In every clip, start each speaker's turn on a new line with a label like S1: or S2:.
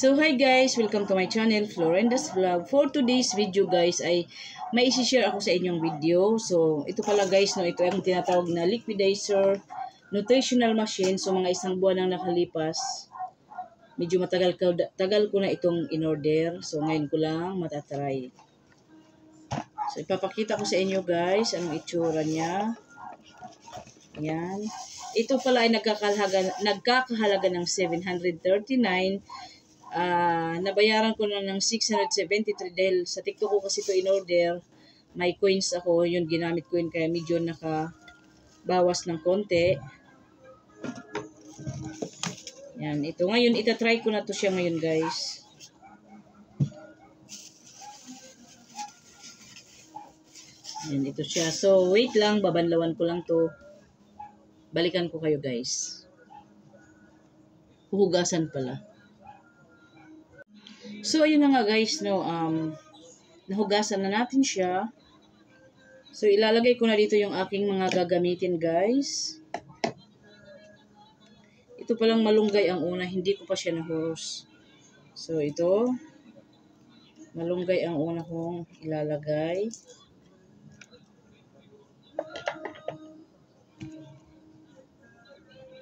S1: So hi guys, welcome to my channel, Florenda's Vlog. For today's video guys ay may isi-share ako sa inyong video. So ito pala guys, no, ito ang tinatawag na liquidizer nutritional machine. So mga isang buwan nang nakalipas. Medyo tagal ko na itong in-order. So ngayon ko lang matatry. So ipapakita ko sa inyo guys anong itsura niya. Yan. Ito pala ay nagkakahalaga ng 739. Nabayaran ko na ng 673 dahil sa TikTok ko kasi ito in-order. May coins ako, yun ginamit ko yun kaya medyo nakabawas ng konti. Yan, ito. Ngayon, itatry ko na to siya ngayon guys. Yan, ito siya. So, wait lang, babanlawan ko lang to. Balikan ko kayo guys. Huhugasan pala. So, ayun na nga guys, no, nahugasan na natin siya. So, ilalagay ko na dito yung aking mga gagamitin guys. Ito palang malunggay ang una, hindi ko pa siya nahurus. So, ito, malunggay ang una kong ilalagay.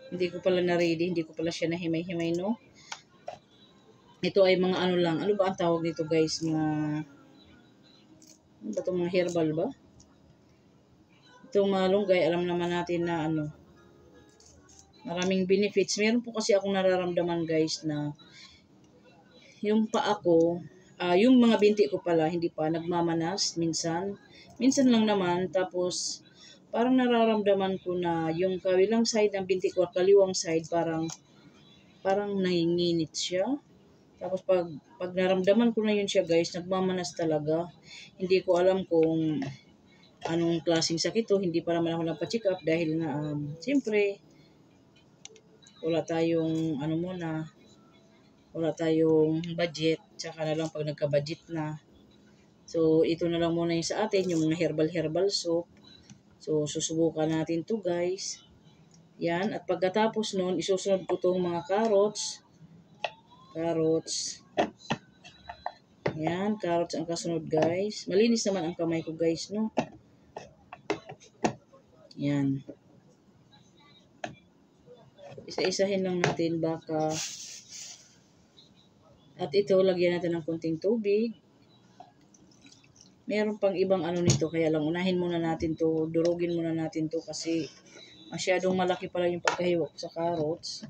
S1: Hindi ko pala na-ready, hindi ko pala siya nahimay-himay, no? Ito ay mga ano lang. Ano ba ang tawag dito guys? Ano ba itong mga herbal ba? Itong malunggay, alam naman natin na ano. Maraming benefits. Meron po kasi akong nararamdaman guys na yung paa ko, yung mga binti ko pala, hindi pa nagmamanas minsan. Minsan lang naman. Tapos parang nararamdaman ko na yung kabilang side ng binti ko at kaliwang side parang nanginginit siya. Tapos pag naramdaman ko na yun siya guys, nagmamanas talaga. Hindi ko alam kung anong klaseng sakit to. Hindi pa naman ako nagpa-check up dahil na siyempre wala tayong wala tayong budget. Tsaka na lang pag nagka-budget na. So ito na lang muna yung sa atin, yung mga herbal soap. So susubukan natin to guys. Yan, at pagkatapos nun, isusunod ko tong mga carrots. Yan, carrots ang kasunod guys. Malinis naman ang kamay ko guys, no? Yan. Isa-isahin lang natin baka. At ito, lagyan natin ng konting tubig. Meron pang ibang ano nito, kaya lang unahin muna natin to. Durugin muna natin to kasi masyadong malaki pala yung pagkahiwak sa carrots.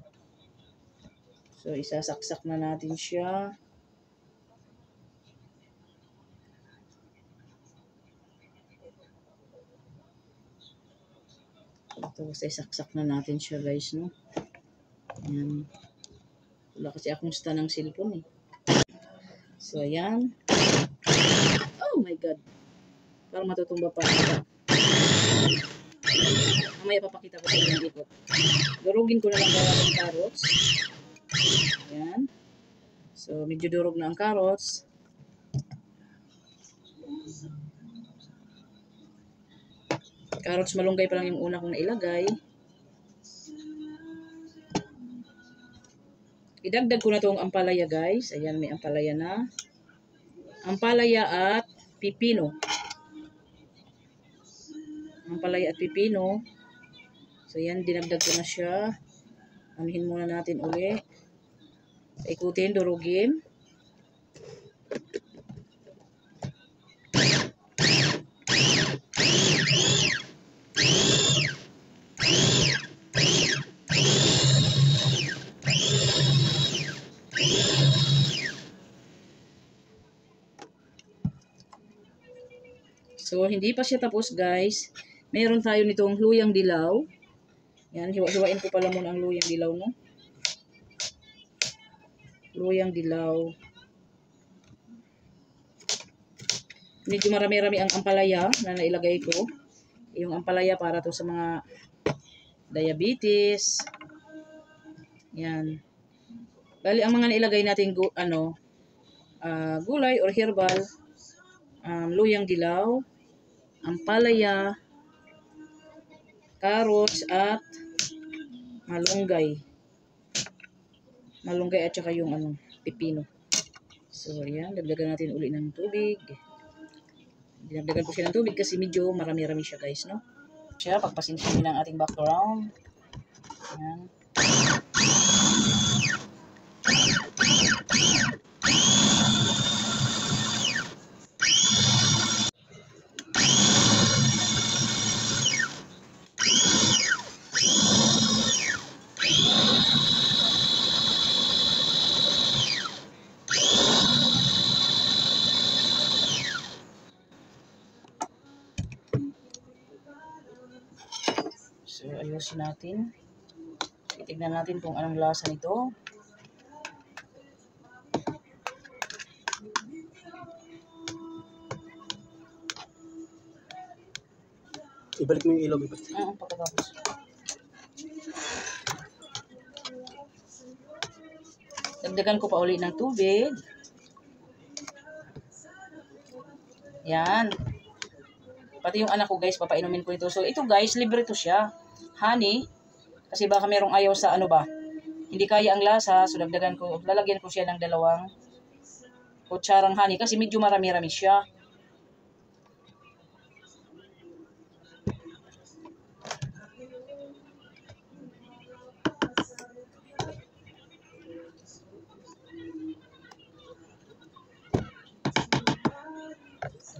S1: So, isasaksak na natin siya. Ito, isasaksak na natin siya guys, no? Ayan. Wala kasi akong stand ng cellphone eh. So, ayan. Oh my God. Parang matutumba pa. Mamaya papakita ko sa inyo yung ikot. Durugin ko na lang yung carrots. Ayan. So, medyo durog na ang carrots. Carrots malunggay pa lang yung una kong nailagay. Idagdag ko na itong ampalaya guys. Ayan, may ampalaya na. Ampalaya at pipino. Ampalaya at pipino. So, yan, dinagdag ko na siya. Anuhin muna natin uli. Ikutin, durugin. So, hindi pa siya tapos guys. Meron tayo nitong luyang dilaw. Yan, hiwa-hiwain ko pala muna ang luyang dilaw, no? Luyang dilaw. Medyo marami-rami ang ampalaya na nailagay ko. Yung ampalaya para to sa mga diabetes. Yan. Bali, ang mga nailagay natin gulay or herbal, luyang dilaw, ampalaya, carrots at malunggay. Malunggay at saka yung pipino. So, yan. Dagdagan natin uli ng tubig. Dinagdagan ko siya ng tubig kasi medyo marami-rami siya guys, no? Siya, pagpasinsin ng ating background. Yan. So, ayusin natin. Titignan natin kung anong lasa nito.
S2: Ibalik mo yung ilaw.
S1: Oo, pagkatapos. Dagdagan ko pa uli ng tubig. Yan. Pati yung anak ko guys, papainumin ko ito. So ito guys, libre to siya. Honey. Kasi baka merong ayaw sa hindi kaya ang lasa. So lalagyan ko siya ng 2 kutsarang honey. Kasi medyo marami-rami siya.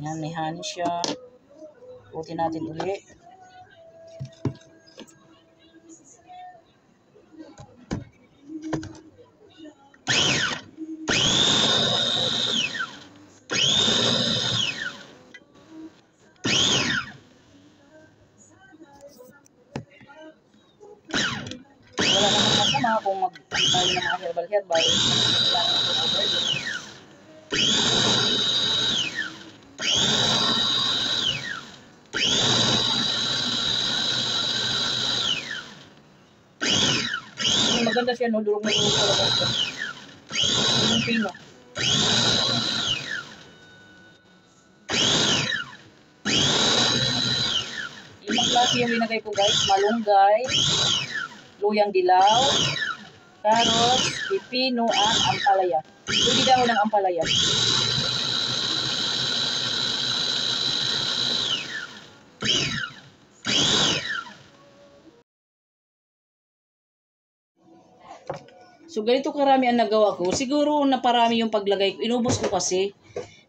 S1: Yan, may honey siya. Putin natin uli. Wala naman masama kung mag-tayo ng mga herbal-herbal. Maganda siya, no? Durog na durog talaga siya. Yung pino. Limang klase yung linagay ko guys. Malunggay, luyang dilaw, carrots, pipino, at ampalaya. Pwede daw ng ampalaya. So, ganito karami ang nagawa ko. Siguro naparami yung paglagay ko. Inubos ko kasi.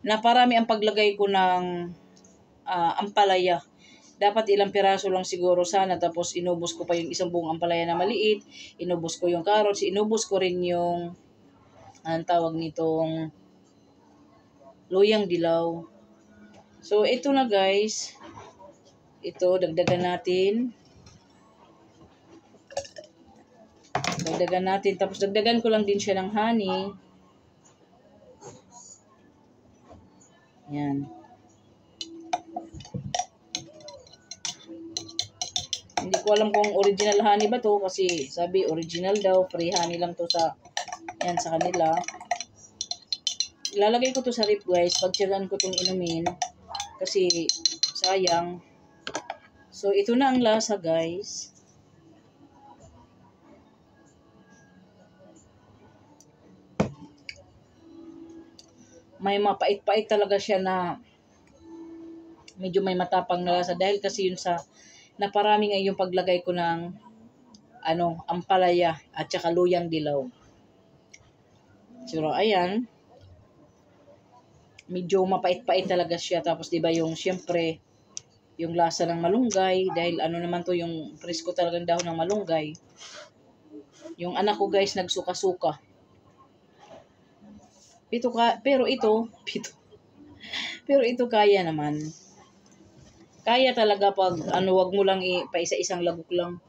S1: Naparami ang paglagay ko ng ampalaya. Dapat ilang piraso lang siguro sana. Tapos inubos ko pa yung isang buong ampalaya na maliit. Inubos ko yung carrots. Inubos ko rin yung anong tawag nitong luyang dilaw. So, ito na guys. Ito, dagdagan natin. Dagdagan natin. Tapos dagdagan ko lang din siya ng honey. Yan. Hindi ko alam kung original honey ba to. Kasi sabi original daw. Free honey lang to sa kanila. Ilalagay ko to sa rip guys. Pagtsagaan ko itong inumin. Kasi sayang. So ito na ang lasa guys. May mapait-pait talaga siya na medyo may matapang na lasa dahil kasi yun sa naparami nga yung paglagay ko ng ampalaya at saka luyang dilaw. So ayan, medyo mapait-pait talaga siya. Tapos diba yung syempre yung lasa ng malunggay dahil naman to yung presko talagang dahon ng malunggay. Yung anak ko guys nagsuka-suka. Pero ito kaya naman. Kaya talaga pag ano, wag mo lang pa isa-isang lagok lang.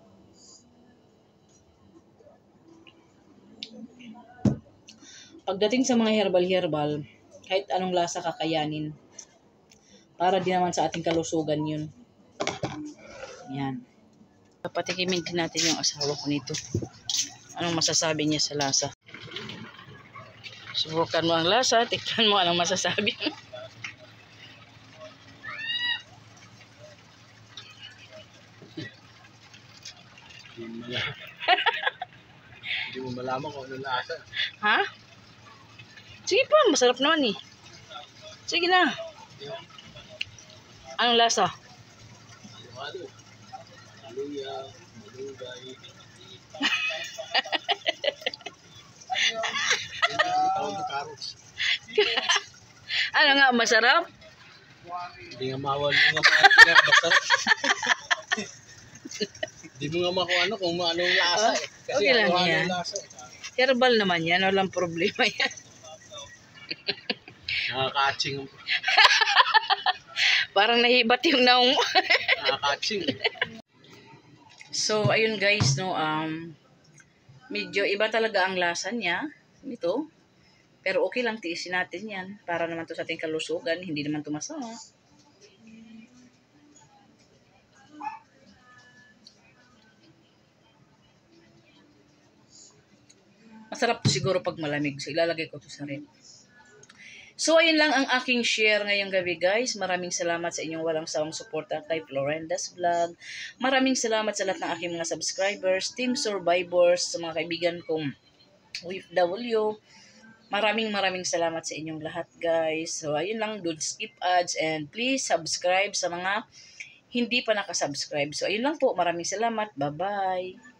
S1: Pagdating sa mga herbal, kahit anong lasa kakayanin. Para din naman sa ating kalusugan yun. Yan. Patikimin din natin yung asawa ko nito. Anong masasabi niya sa lasa? Subukan mo ang lasa, tikman mo anong masasabi.
S2: Hindi mo malaman kung ano lasa.
S1: Ha? Sige pa, masarap naman eh. Sige na. Anong lasa?
S2: Ano? Luya, malunggay. Tawag na carrots.
S1: Ano nga, masarap?
S2: Hindi nga mawal. Hindi nga mawal. Hindi mo nga makuha ano kung anong lasa eh. Kasi
S1: Okay lang
S2: ano
S1: yan.
S2: lasa eh.
S1: Herbal naman yan, walang problema yan.
S2: Nakaka-atching.
S1: Parang nahibat yung naong.
S2: Nakaka-atching eh.
S1: So, ayun guys, no, medyo iba talaga ang lasa niya, nito. Pero okay lang, tiisin natin yan. Para naman to sa ating kalusugan, hindi naman to masama. Masarap to siguro pag malamig. So, ilalagay ko to sa ref. So, ayun lang ang aking share ngayong gabi, guys. Maraming salamat sa inyong walang sawang suporta kay Florenda's Vlog. Maraming salamat sa lahat ng aking mga subscribers, team survivors, sa mga kaibigan kong OFW. Maraming salamat sa inyong lahat, guys. So, ayun lang. Don't skip ads and please subscribe sa mga hindi pa nakasubscribe. So, ayun lang po. Maraming salamat. Bye-bye.